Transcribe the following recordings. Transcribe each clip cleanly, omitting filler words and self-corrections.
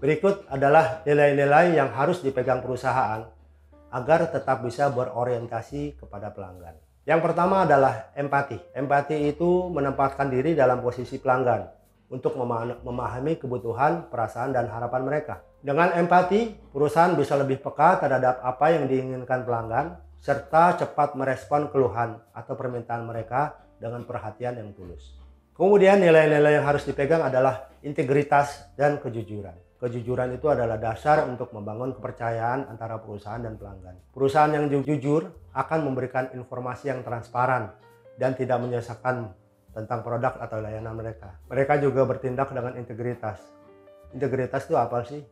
Berikut adalah nilai-nilai yang harus dipegang perusahaan agar tetap bisa berorientasi kepada pelanggan. Yang pertama adalah empati. Empati itu menempatkan diri dalam posisi pelanggan untuk memahami kebutuhan, perasaan, dan harapan mereka. Dengan empati, perusahaan bisa lebih peka terhadap apa yang diinginkan pelanggan, serta cepat merespon keluhan atau permintaan mereka dengan perhatian yang tulus. Kemudian nilai-nilai yang harus dipegang adalah integritas dan kejujuran. Kejujuran itu adalah dasar untuk membangun kepercayaan antara perusahaan dan pelanggan. Perusahaan yang jujur akan memberikan informasi yang transparan dan tidak menyesatkan tentang produk atau layanan mereka. Mereka juga bertindak dengan integritas. Integritas itu apa sih?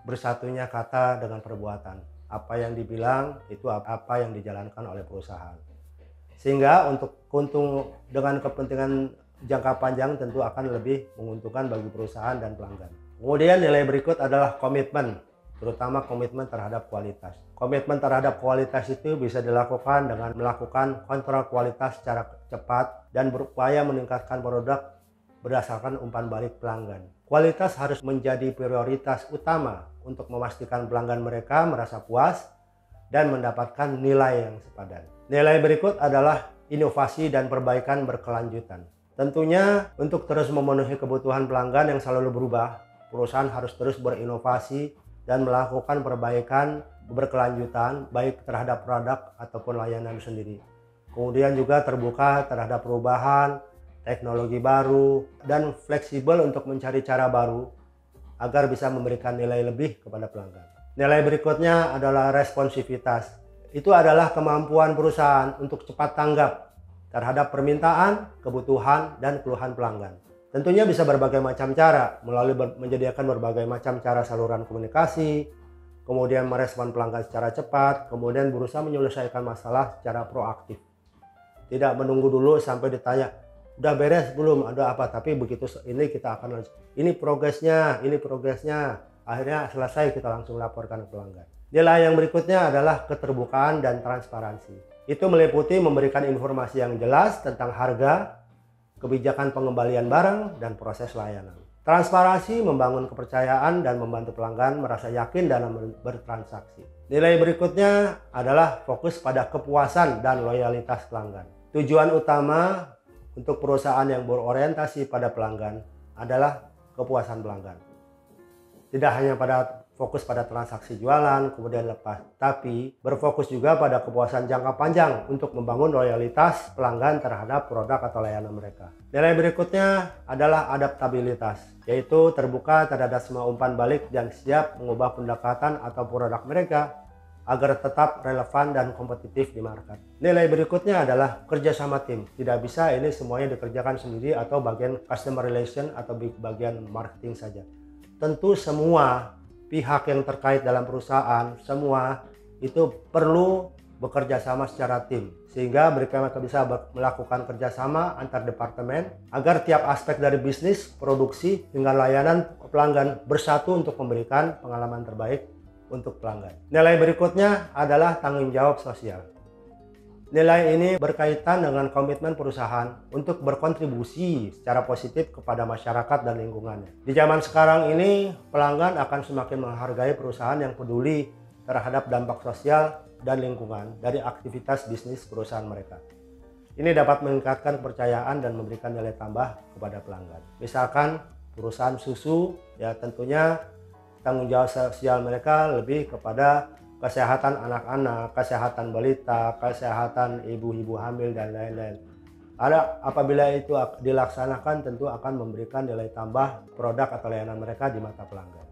Bersatunya kata dengan perbuatan. Apa yang dibilang itu apa yang dijalankan oleh perusahaan. Sehingga untuk keuntungan dengan kepentingan jangka panjang tentu akan lebih menguntungkan bagi perusahaan dan pelanggan. Kemudian nilai berikut adalah komitmen, terutama komitmen terhadap kualitas. Komitmen terhadap kualitas itu bisa dilakukan dengan melakukan kontrol kualitas secara cepat dan berupaya meningkatkan produk berdasarkan umpan balik pelanggan. Kualitas harus menjadi prioritas utama untuk memastikan pelanggan mereka merasa puas dan mendapatkan nilai yang sepadan. Nilai berikut adalah inovasi dan perbaikan berkelanjutan. Tentunya untuk terus memenuhi kebutuhan pelanggan yang selalu berubah, perusahaan harus terus berinovasi dan melakukan perbaikan berkelanjutan baik terhadap produk ataupun layanan sendiri. Kemudian juga terbuka terhadap perubahan, teknologi baru, dan fleksibel untuk mencari cara baru agar bisa memberikan nilai lebih kepada pelanggan. Nilai berikutnya adalah responsivitas. Itu adalah kemampuan perusahaan untuk cepat tanggap terhadap permintaan, kebutuhan, dan keluhan pelanggan. Tentunya bisa berbagai macam cara, melalui menyediakan berbagai macam cara saluran komunikasi, kemudian merespon pelanggan secara cepat, kemudian berusaha menyelesaikan masalah secara proaktif. Tidak menunggu dulu sampai ditanya, udah beres belum, ada apa, tapi begitu ini kita akan ini progresnya, akhirnya selesai kita langsung laporkan ke pelanggan. Nilai yang berikutnya adalah keterbukaan dan transparansi. Itu meliputi memberikan informasi yang jelas tentang harga, kebijakan pengembalian barang, dan proses layanan. Transparansi membangun kepercayaan dan membantu pelanggan merasa yakin dalam bertransaksi. Nilai berikutnya adalah fokus pada kepuasan dan loyalitas pelanggan. Tujuan utama untuk perusahaan yang berorientasi pada pelanggan adalah kepuasan pelanggan. Tidak hanya fokus pada transaksi jualan kemudian lepas, tapi berfokus juga pada kepuasan jangka panjang untuk membangun loyalitas pelanggan terhadap produk atau layanan mereka. Nilai berikutnya adalah adaptabilitas, yaitu terbuka terhadap semua umpan balik dan siap mengubah pendekatan atau produk mereka agar tetap relevan dan kompetitif di market. Nilai berikutnya adalah kerjasama tim. Tidak bisa ini semuanya dikerjakan sendiri atau bagian customer relation atau bagian marketing saja. Tentu semua pihak yang terkait dalam perusahaan, semua itu perlu bekerja sama secara tim. Sehingga mereka bisa melakukan kerjasama antar departemen agar tiap aspek dari bisnis, produksi, hingga layanan pelanggan bersatu untuk memberikan pengalaman terbaik untuk pelanggan. Nilai berikutnya adalah tanggung jawab sosial. Nilai ini berkaitan dengan komitmen perusahaan untuk berkontribusi secara positif kepada masyarakat dan lingkungannya. Di zaman sekarang ini, pelanggan akan semakin menghargai perusahaan yang peduli terhadap dampak sosial dan lingkungan dari aktivitas bisnis perusahaan mereka. Ini dapat meningkatkan kepercayaan dan memberikan nilai tambah kepada pelanggan. Misalkan perusahaan susu, ya tentunya tanggung jawab sosial mereka lebih kepada kesehatan anak-anak, kesehatan balita, kesehatan ibu-ibu hamil, dan lain-lain. Apabila itu dilaksanakan tentu akan memberikan nilai tambah produk atau layanan mereka di mata pelanggan.